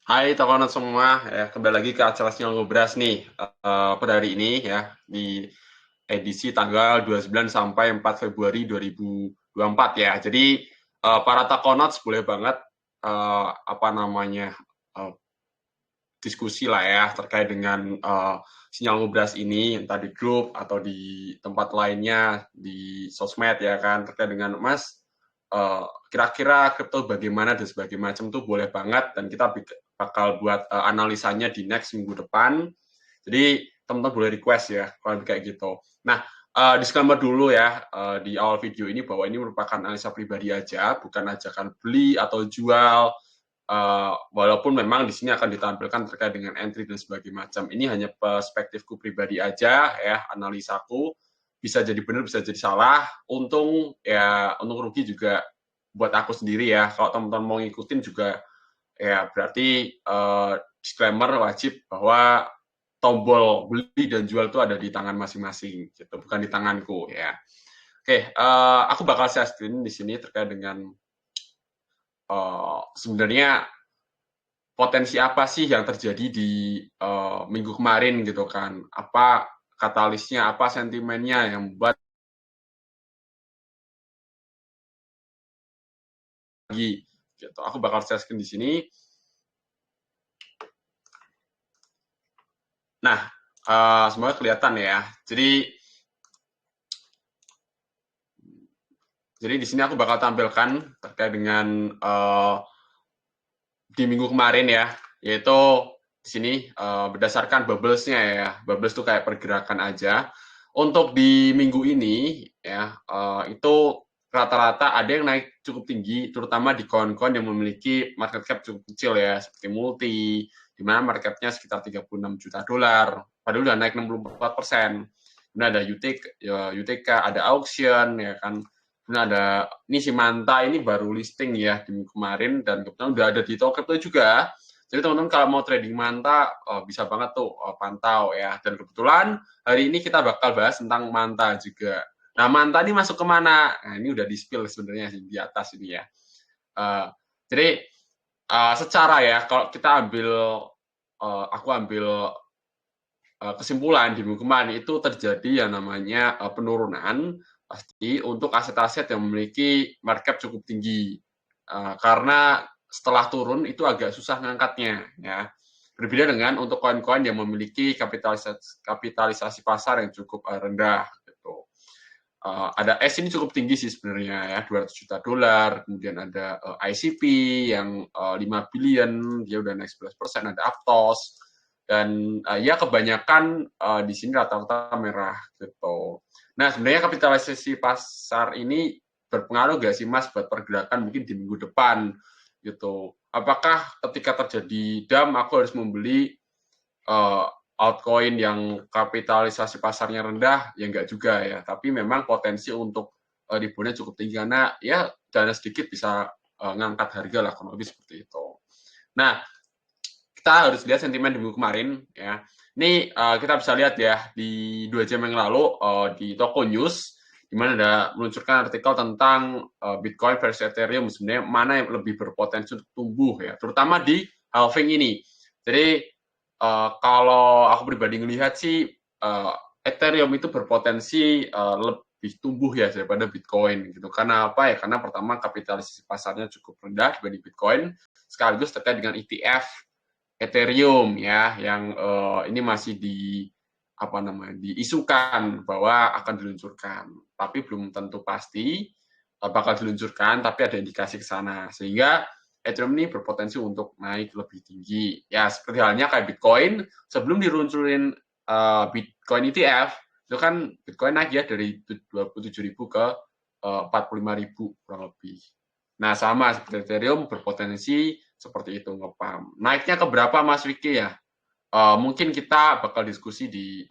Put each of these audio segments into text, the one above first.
Hai teman-teman semua, ya kembali lagi ke acara Sinyal Ngobras nih pada hari ini ya di edisi tanggal 29 sampai 4 Februari 2024 ya. Jadi para Takonauts boleh banget apa namanya uh, diskusi lah ya terkait dengan Sinyal Ngobras ini entah di grup atau di tempat lainnya di sosmed ya kan terkait dengan Mas kira-kira kripto bagaimana dan sebagainya macam tuh boleh banget dan kita bakal buat analisanya di next minggu depan. Jadi teman-teman boleh request ya kalau kayak gitu. Nah, disclaimer dulu ya di awal video ini bahwa ini merupakan analisa pribadi aja, bukan ajakan beli atau jual. Walaupun memang di sini akan ditampilkan terkait dengan entry dan sebagainya macam. Ini hanya perspektifku pribadi aja ya, analisaku bisa jadi benar bisa jadi salah. Untung rugi juga buat aku sendiri ya. Kalau teman-teman mau ngikutin juga ya berarti disclaimer wajib bahwa tombol beli dan jual itu ada di tangan masing-masing gitu, bukan di tanganku ya. Oke, aku bakal share screen di sini terkait dengan sebenarnya potensi apa sih yang terjadi di minggu kemarin gitu kan? Apa katalisnya, apa sentimennya yang membuat lagi gitu. Aku bakal share screen di sini. Nah, semoga kelihatan ya. Jadi di sini aku bakal tampilkan terkait dengan di minggu kemarin ya, yaitu di sini berdasarkan bubblesnya ya. Bubbles itu kayak pergerakan aja. Untuk di minggu ini ya itu rata-rata ada yang naik cukup tinggi, terutama di koin-koin yang memiliki market cap cukup kecil ya, seperti Multi, di mana market capnya sekitar 36 juta dolar, padahal udah naik 64%. Kemudian ada UTK, ada auction, ya kan. Kemudian ada ini si Manta ini baru listing ya di minggu kemarin dan kebetulan udah ada di Tokyo juga. Jadi teman-teman kalau mau trading Manta bisa banget tuh pantau ya. Dan kebetulan hari ini kita bakal bahas tentang Manta juga. Nah Manta ini masuk kemana? Nah ini udah di spill sebenarnya di atas ini ya. Jadi secara ya kalau kita aku ambil kesimpulan di minggu kemarin itu terjadi yang namanya penurunan pasti untuk aset-aset yang memiliki market cukup tinggi karena setelah turun itu agak susah ngangkatnya ya. Berbeda dengan untuk koin-koin yang memiliki kapitalisasi pasar yang cukup rendah gitu. Ada S ini cukup tinggi sih sebenarnya ya, 200 juta dolar, kemudian ada ICP yang 5 billion, dia udah naik 11%, ada Aptos, dan ya kebanyakan di sini rata-rata merah gitu. Nah sebenarnya kapitalisasi pasar ini berpengaruh gak sih Mas buat pergerakan mungkin di minggu depan gitu? Apakah ketika terjadi dump aku harus membeli uh, altcoin yang kapitalisasi pasarnya rendah? Ya enggak juga ya, tapi memang potensi untuk reboundnya cukup tinggi karena ya dana sedikit bisa ngangkat harga lah kurang lebih seperti itu. Nah, kita harus lihat sentimen di minggu kemarin ya. Ini kita bisa lihat ya di 2 jam yang lalu di Toko News di mana ada meluncurkan artikel tentang Bitcoin versus Ethereum sebenarnya mana yang lebih berpotensi untuk tumbuh ya, terutama di halving ini. Jadi kalau aku pribadi melihat sih Ethereum itu berpotensi lebih tumbuh ya daripada Bitcoin gitu. Karena apa ya? Karena pertama kapitalisasi pasarnya cukup rendah dibanding Bitcoin, sekaligus terkait dengan ETF Ethereum ya yang ini masih apa namanya diisukan bahwa akan diluncurkan, tapi belum tentu pasti bakal diluncurkan, tapi ada indikasi ke sana sehingga Ethereum ini berpotensi untuk naik lebih tinggi. Ya seperti halnya kayak Bitcoin sebelum diluncurin Bitcoin ETF itu kan Bitcoin naik ya dari 27.000 ke 45.000 kurang lebih. Nah sama seperti Ethereum berpotensi seperti itu ngepam. Naiknya ke berapa Mas Wiki ya? Mungkin kita bakal diskusi di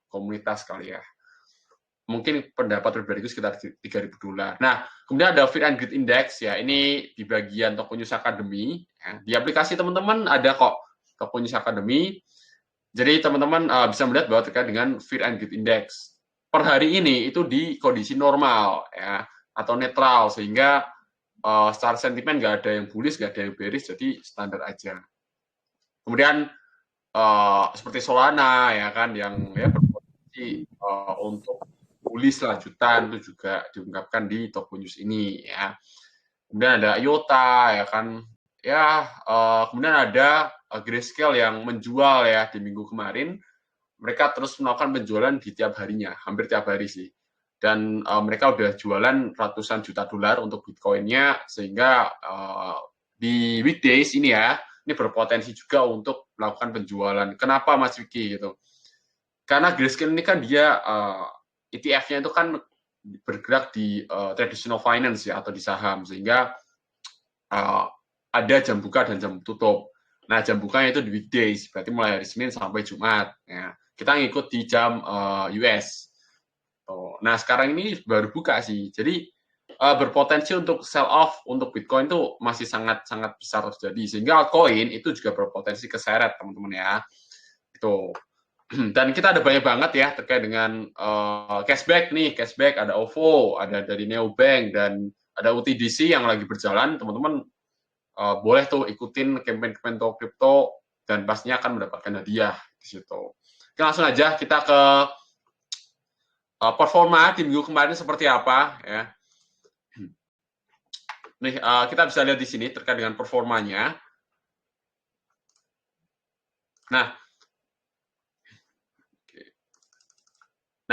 komunitas kali ya. Mungkin pendapat pribadiku sekitar 3.000 dolar. Nah, kemudian ada Fear and Greed Index ya. Ini di bagian Toko News Academy. Ya. Di aplikasi teman-teman ada kok Toko News Academy. Jadi teman-teman bisa melihat bahwa terkait dengan Fear and Greed Index per hari ini itu di kondisi normal ya atau netral sehingga secara sentimen nggak ada yang bullish, nggak ada yang bearish, jadi standar aja. Kemudian seperti Solana ya kan yang ya berpotensi untuk bullish lanjutan itu juga diungkapkan di Toko News ini ya. Kemudian ada IOTA ya kan ya, kemudian ada Grayscale yang menjual ya di minggu kemarin. Mereka terus melakukan penjualan di tiap harinya, hampir tiap hari sih. Dan mereka udah jualan ratusan juta dolar untuk Bitcoin-nya, sehingga di weekdays ini ya, ini berpotensi juga untuk melakukan penjualan. Kenapa Mas Vicky gitu? Karena Grayscale ini kan dia ETF-nya itu kan bergerak di traditional finance ya atau di saham, sehingga ada jam buka dan jam tutup. Nah, jam bukanya itu di weekdays, berarti mulai hari Senin sampai Jumat. Ya. Kita ngikut di jam US. Nah, sekarang ini baru buka sih. Jadi berpotensi untuk sell off untuk Bitcoin itu masih sangat besar terjadi. Sehingga altcoin itu juga berpotensi keseret, teman-teman ya. Itu. Dan kita ada banyak banget ya terkait dengan cashback nih. Cashback ada OVO, ada dari Neobank, dan ada UTDC yang lagi berjalan. Teman-teman boleh tuh ikutin campaign-campaign kripto dan pastinya akan mendapatkan hadiah di situ. Oke, langsung aja kita ke performa di minggu kemarin seperti apa ya. Nih kita bisa lihat di sini terkait dengan performanya. Nah,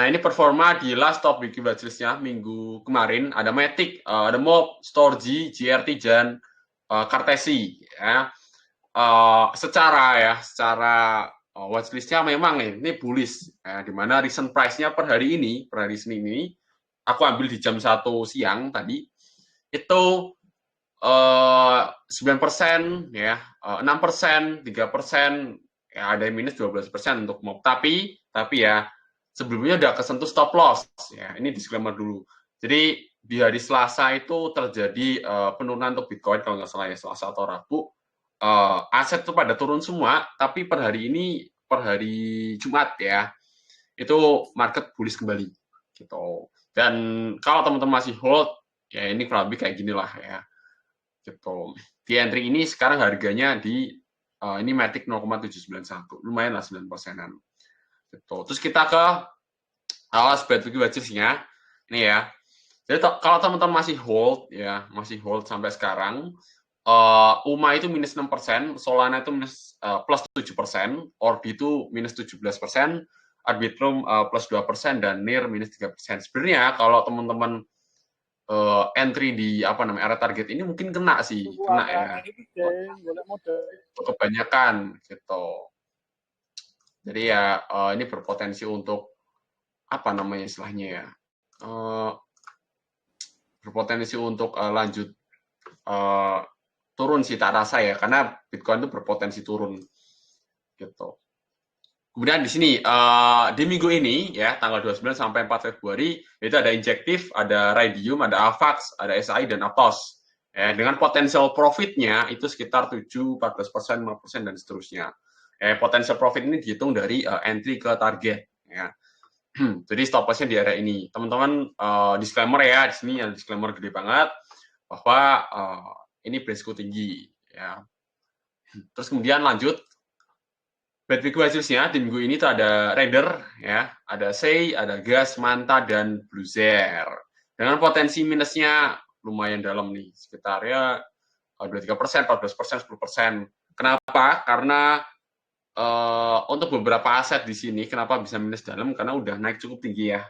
ini performa di last top weekly watchlist-nya minggu kemarin. Ada Matic, ada Mob, Storgy, GRT, dan Cartesi. Ya. Secara watchlist-nya memang ini bullish. Ya, di mana recent price-nya per hari Senin ini, aku ambil di jam 1 siang tadi, itu 9%, ya, 6%, 3%, ya ada yang minus 12% untuk Mob. Tapi ya, sebelumnya udah kesentuh stop loss ya. Ini disclaimer dulu. Jadi di hari Selasa itu terjadi penurunan untuk Bitcoin kalau nggak salah ya, Selasa atau Rabu. Aset itu pada turun semua, tapi per hari Jumat ya, itu market bullish kembali gitu. Dan kalau teman-teman masih hold, ya ini kurang lebih kayak gini lah ya. Gitu. Di entry ini sekarang harganya di ini Matic 0,791, lumayan lah 9%-an. Gitu. Terus kita ke sebagai watchlist-nya ini ya. Jadi kalau teman-teman masih hold sampai sekarang, UMA itu minus 6%, Solana itu plus 7%, Orbi itu minus 17%, Arbitrum plus 2%, dan NIR minus 3%. Sebenarnya kalau teman-teman entry di area target ini mungkin kena ya. Kebanyakan gitu. Jadi ya ini berpotensi untuk istilahnya ya, berpotensi untuk lanjut turun sih tak rasa ya, karena Bitcoin itu berpotensi turun gitu. Kemudian di sini di minggu ini ya tanggal 29 sampai 4 Februari itu ada Injective, ada Raydium, ada Avax, ada SI, dan Aptos. Ya, dengan potensial profitnya itu sekitar 7, 14%, 5%, dan seterusnya. Potensial profit ini dihitung dari entry ke target ya. Jadi stop loss-nya di area ini. Teman-teman disclaimer ya, di sini ada disclaimer gede banget bahwa ini berisiko tinggi ya. Terus kemudian lanjut bad week watchlist-nya di minggu ini tuh ada Raider ya, ada Sei, ada Gas, Manta, dan Bluezer. Dengan potensi minusnya lumayan dalam nih, sekitar ya 23%, 14%, 10%. Kenapa? Karena untuk beberapa aset di sini kenapa bisa minus dalam, karena udah naik cukup tinggi ya.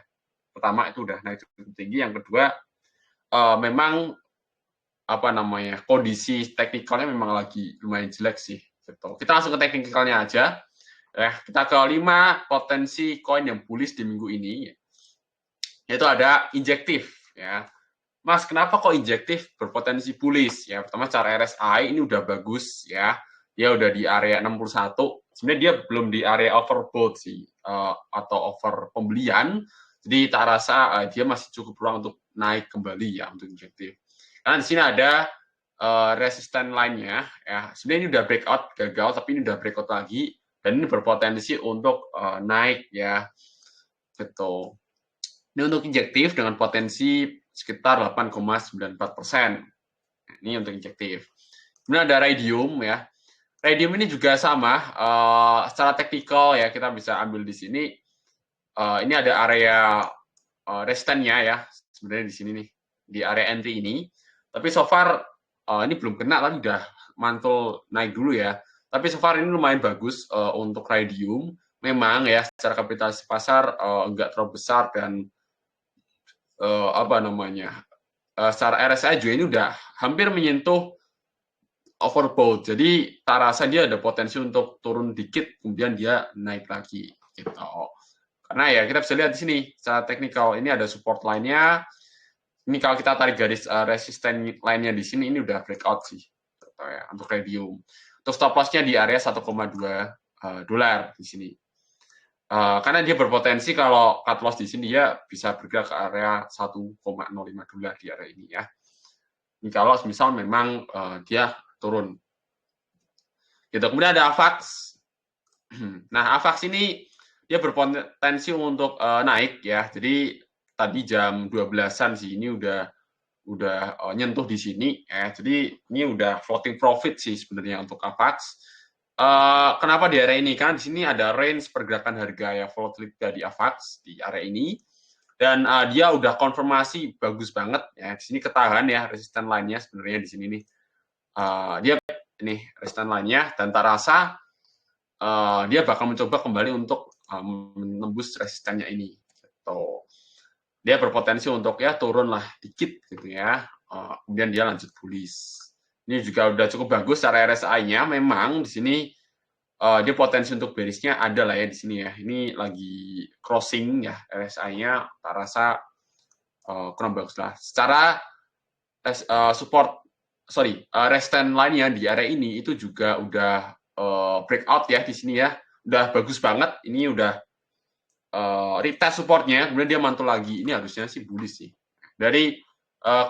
Pertama itu udah naik cukup tinggi, yang kedua memang kondisi teknikalnya memang lagi lumayan jelek sih gitu. Kita langsung ke teknikalnya aja ya. Kita ke 5 potensi koin yang bullish di minggu ini, yaitu ada Injective ya. Mas, kenapa kok Injective berpotensi bullish ya? Pertama, cara RSI ini udah bagus ya, dia udah di area 61. Sebenarnya dia belum di area overbought sih atau over pembelian, jadi tak rasa dia masih cukup ruang untuk naik kembali ya untuk Injective. Karena di sini ada resisten line-nya ya. Sebenarnya ini udah breakout gagal, tapi ini udah breakout lagi dan ini berpotensi untuk naik ya. Gitu. Ini untuk Injective dengan potensi sekitar 8,94%. Ini untuk Injective. Kemudian ada Raydium ya. Radium ini juga sama, secara teknikal ya kita bisa ambil di sini. Ini ada area resistannya ya, sebenarnya di sini nih, di area entry ini. Tapi so far ini belum kena, tapi udah mantul naik dulu ya. Tapi so far ini lumayan bagus untuk radium. Memang ya secara kapitalisasi pasar enggak terlalu besar dan apa namanya, secara RSI juga ini udah hampir menyentuh overbought. Jadi tak rasa dia ada potensi untuk turun dikit, kemudian dia naik lagi. Gitu. Karena ya kita bisa lihat di sini, secara teknikal ini ada support line-nya. Ini kalau kita tarik garis resisten line-nya di sini, ini udah breakout sih. Gitu ya, untuk radium. Untuk stop loss-nya di area 1,2 dolar di sini. Karena dia berpotensi kalau cut loss di sini dia bisa bergerak ke area 1,05 dolar di area ini ya. Ini kalau misal memang dia turun. Gitu. Kemudian ada AVAX. Nah, AVAX ini dia berpotensi untuk naik ya. Jadi tadi jam 12-an sih ini udah nyentuh di sini ya. Jadi ini udah floating profit sih sebenarnya untuk AVAX. Kenapa di area ini? Karena di sini ada range pergerakan harga ya volatility di AVAX di area ini. Dan dia udah konfirmasi bagus banget ya. Di sini ketahan ya resisten line-nya sebenarnya di sini nih. Dia ini resisten line-nya dan tak rasa dia bakal mencoba kembali untuk menembus resistennya ini. Gitu. Dia berpotensi untuk ya turun lah dikit gitu ya. Kemudian dia lanjut bullish. Ini juga udah cukup bagus secara RSI-nya. Memang di sini dia potensi untuk bearish-nya ada lah ya di sini ya. Ini lagi crossing ya RSI-nya. Tak rasa kurang bagus lah. Secara resistance line-nya di area ini itu juga udah breakout ya di sini ya. Udah bagus banget. Ini udah retest supportnya, kemudian dia mantul lagi. Ini harusnya sih bullish sih. Dari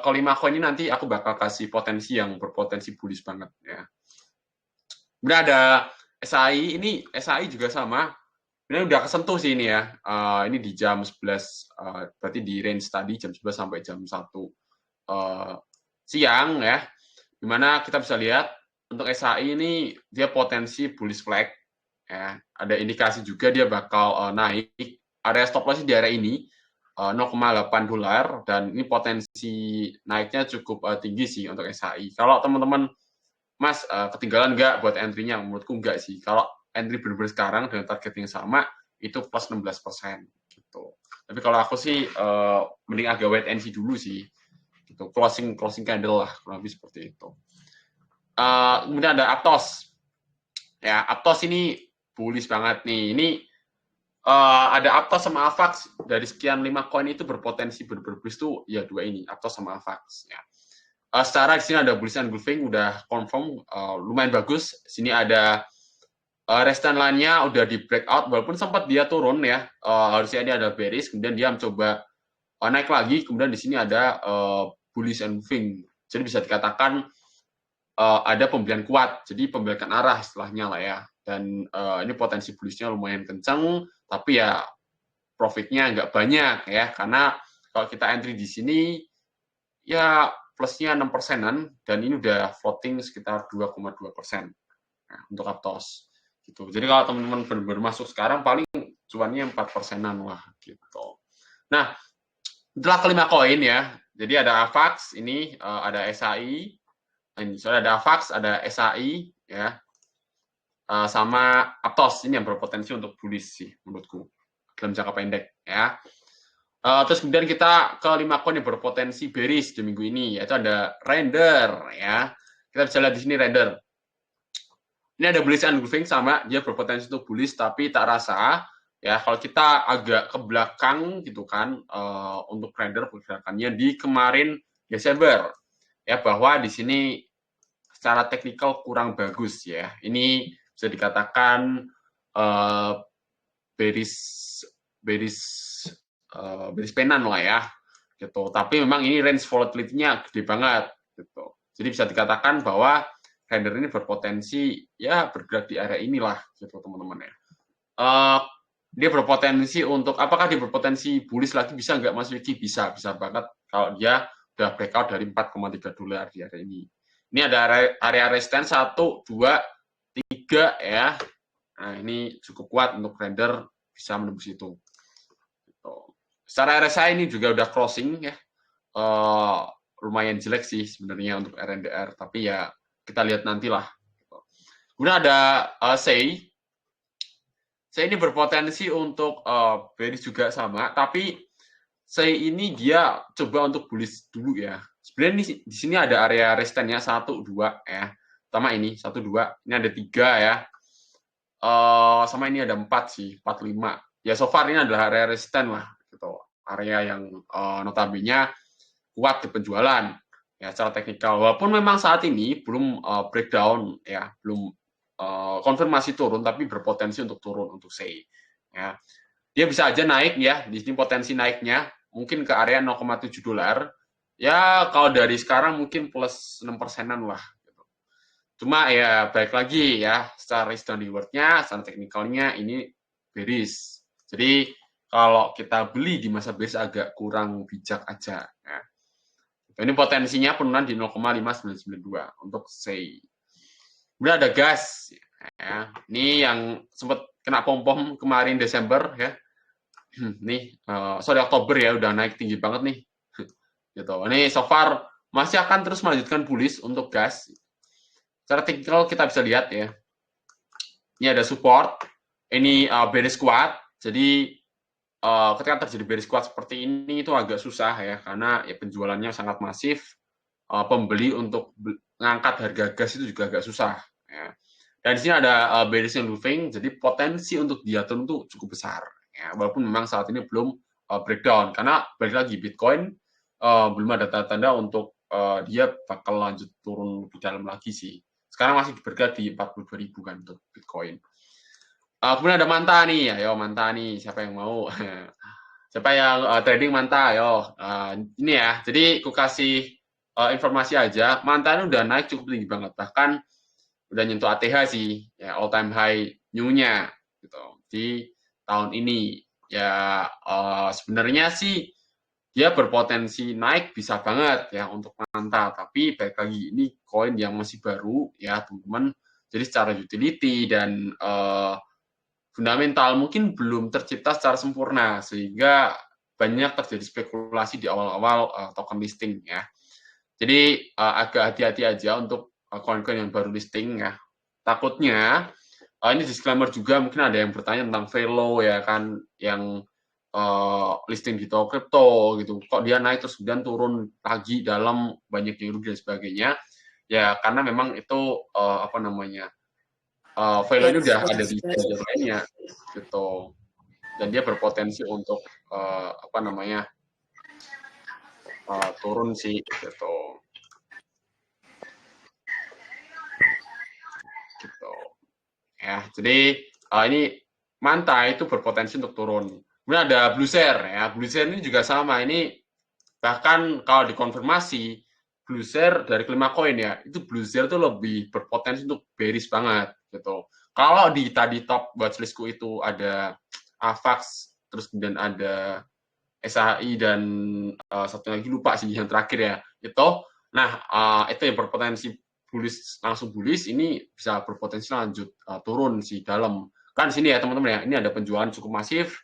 kelima koin ini nanti aku bakal kasih potensi yang berpotensi bullish banget ya. Kemudian ada SAI, ini SAI juga sama. Ini udah kesentuh sih ini ya. Ini di jam 11, berarti di range tadi jam 11 sampai jam 1 siang ya. Dimana kita bisa lihat untuk SAI ini dia potensi bullish flag. Ya, ada indikasi juga dia bakal naik. Area stop loss di area ini 0,8 dolar dan ini potensi naiknya cukup tinggi sih untuk SHI. Kalau teman-teman Mas ketinggalan nggak buat entry-nya? Menurutku nggak sih. Kalau entry benar-benar sekarang dengan target yang sama itu plus 16% gitu. Tapi kalau aku sih mending agak wait and see dulu sih. Gitu. Closing candle lah kurang lebih seperti itu. Kemudian ada Aptos. Ya, Aptos ini bullish banget nih. Ini ada Aptos sama Avax dari sekian 5 koin itu berpotensi berbullish tuh ya dua ini, Aptos sama Avax ya. Secara di sini ada bullish engulfing udah confirm lumayan bagus. Sini ada resistance line-nya udah di breakout walaupun sempat dia turun ya. Harusnya ini ada bearish kemudian dia mencoba naik lagi kemudian di sini ada bullish engulfing. Jadi bisa dikatakan ada pembelian kuat. Jadi pembalikan arah istilahnya lah ya. Dan ini potensi bullish-nya lumayan kencang, tapi ya profitnya nggak banyak ya, karena kalau kita entry di sini ya plusnya 6%-an dan ini udah floating sekitar 2,2% nah, untuk Aptos gitu. Jadi kalau teman-teman benar-benar masuk sekarang paling cuannya 4%-an lah gitu. Nah, setelah kelima koin ya, jadi ada Avax, ini ada SAI, ini soalnya ada Avax, ada SAI ya, sama Aptos ini yang berpotensi untuk bullish sih menurutku dalam jangka pendek ya. Terus kemudian kita ke 5 koin yang berpotensi bearish di minggu ini yaitu ada Render ya. Kita bisa lihat di sini Render. Ini ada bullish engulfing sama dia berpotensi untuk bullish tapi tak rasa ya kalau kita agak ke belakang gitu kan untuk Render pergerakannya di kemarin Desember ya bahwa di sini secara teknikal kurang bagus ya. Ini bisa dikatakan bearish penan lah ya gitu. Tapi memang ini range volatility-nya gede banget gitu. Jadi bisa dikatakan bahwa render ini berpotensi ya bergerak di area inilah gitu teman-teman ya. Dia berpotensi untuk apakah dia berpotensi bullish lagi bisa nggak Mas Wiki? Bisa banget kalau dia udah breakout dari 4,3 dolar di area ini. Ini ada area resistance 1, 2, 3 ya. Nah, ini cukup kuat untuk render bisa menembus itu. Gitu. Secara RSI ini juga udah crossing ya. Lumayan jelek sih sebenarnya untuk RNDR, tapi ya kita lihat nantilah. Kemudian ada SEI. SEI ini berpotensi untuk bearish juga sama, tapi SEI ini dia coba untuk bullish dulu ya. Sebenarnya ini, di sini ada area resistance-nya 1, 2 ya. Pertama ini 1, 2, ini ada 3 ya. Sama ini ada 4 sih, 4, 5. Ya so far ini adalah area resistance lah gitu. Area yang notabene kuat di penjualan ya secara teknikal. Walaupun memang saat ini belum breakdown ya, belum konfirmasi turun, tapi berpotensi untuk turun untuk SEI. Ya, dia bisa aja naik ya. Di sini potensi naiknya mungkin ke area 0,7 dolar. Ya kalau dari sekarang mungkin plus 6%-an lah. Gitu. Cuma ya baik lagi ya, secara risk dan reward-nya, secara teknikalnya ini bearish. Jadi kalau kita beli di masa bearish agak kurang bijak aja. Ya. Ini potensinya penurunan di 0,5992 untuk SEI. Kemudian ada gas. Ya. Ini yang sempat kena pom-pom kemarin Desember ya. Nih, sorry Oktober ya, udah naik tinggi banget nih. Gitu. Ini so far masih akan terus melanjutkan bullish untuk gas. Secara teknikal kita bisa lihat ya. Ini ada support. Ini bearish kuat. Jadi ketika terjadi bearish kuat seperti ini itu agak susah ya, karena ya penjualannya sangat masif. Pembeli untuk mengangkat harga gas itu juga agak susah. Ya. Dan di sini ada bearish moving, jadi potensi untuk dia turun itu cukup besar. Ya, walaupun memang saat ini belum breakdown, karena balik lagi Bitcoin belum ada tanda-tanda untuk dia bakal lanjut turun lebih dalam lagi sih. Sekarang masih bergerak di 42.000 kan untuk Bitcoin. Kemudian ada Manta nih, ayo Manta nih, siapa yang mau? Siapa yang trading Manta, ayo. Ini ya, jadi aku kasih informasi aja, Manta ini udah naik cukup tinggi banget, bahkan udah nyentuh ATH sih, ya all time high new-nya gitu di tahun ini. Ya sebenarnya sih dia berpotensi naik bisa banget ya untuk Manta, tapi baik lagi ini koin yang masih baru ya teman-teman. Jadi secara utility dan fundamental mungkin belum tercipta secara sempurna, sehingga banyak terjadi spekulasi di awal-awal token listing ya. Jadi agak hati-hati aja untuk koin-koin yang baru listing ya. Takutnya ini disclaimer juga, mungkin ada yang bertanya tentang Velo ya kan, yang listing di toko kripto gitu. Kok dia naik terus kemudian turun lagi dalam banyak yang rugi dan sebagainya. Ya karena memang itu apa namanya, Velo ini udah ada di ledger lainnya gitu, dan dia berpotensi untuk apa namanya turun sih gitu. Gitu ya. Jadi ini Manta itu berpotensi untuk turun. Kemudian ada Blue Share ya. Blue Share ini juga sama. Ini bahkan kalau dikonfirmasi Blue Share dari kelima koin ya, itu Blue Share itu lebih berpotensi untuk bearish banget gitu. Kalau di tadi top watchlistku itu ada AVAX, terus kemudian ada SHI dan satu lagi lupa sih yang terakhir ya. Itu nah itu yang berpotensi bullish, langsung bullish, ini bisa berpotensi lanjut turun sih dalam. Kan di sini ya teman-teman ya, ini ada penjualan cukup masif.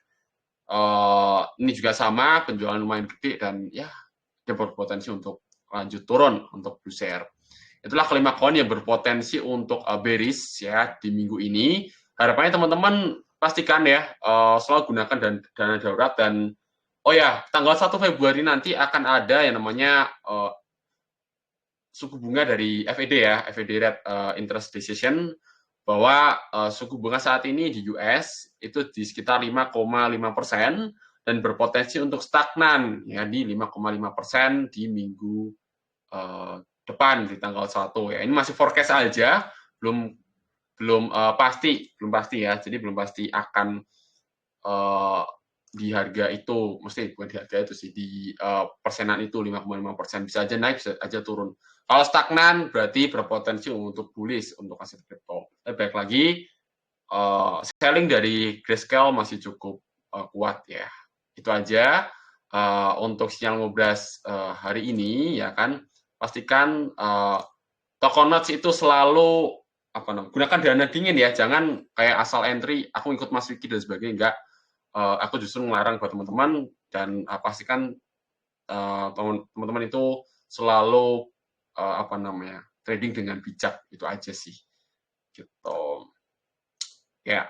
Ini juga sama, penjualan lumayan gede dan ya dia berpotensi untuk lanjut turun untuk Blue Share. Itulah kelima koin yang berpotensi untuk bearish ya di minggu ini. Harapannya teman-teman pastikan ya selalu gunakan dana darurat. Dan oh ya, tanggal 1 Februari nanti akan ada yang namanya suku bunga dari FED ya, FED Rate Interest Decision, bahwa suku bunga saat ini di US itu di sekitar 5,5% dan berpotensi untuk stagnan ya di 5,5% di minggu depan di tanggal 1 ya. Ini masih forecast aja, belum pasti ya. Jadi belum pasti akan di harga itu, mesti bukan di harga itu sih, di persenan itu 5,5%, bisa aja naik, bisa aja turun. Kalau stagnan berarti berpotensi untuk bullish untuk aset kripto. Baik lagi selling dari Grayscale masih cukup kuat ya. Itu aja untuk sinyal ngobras hari ini ya kan. Pastikan Tokonots itu selalu apa namanya, gunakan dana dingin ya, jangan kayak asal entry, aku ikut Mas Wiki dan sebagainya, enggak. Aku justru melarang buat teman-teman dan pastikan teman-teman itu selalu apa namanya trading dengan bijak, itu aja sih gitu ya.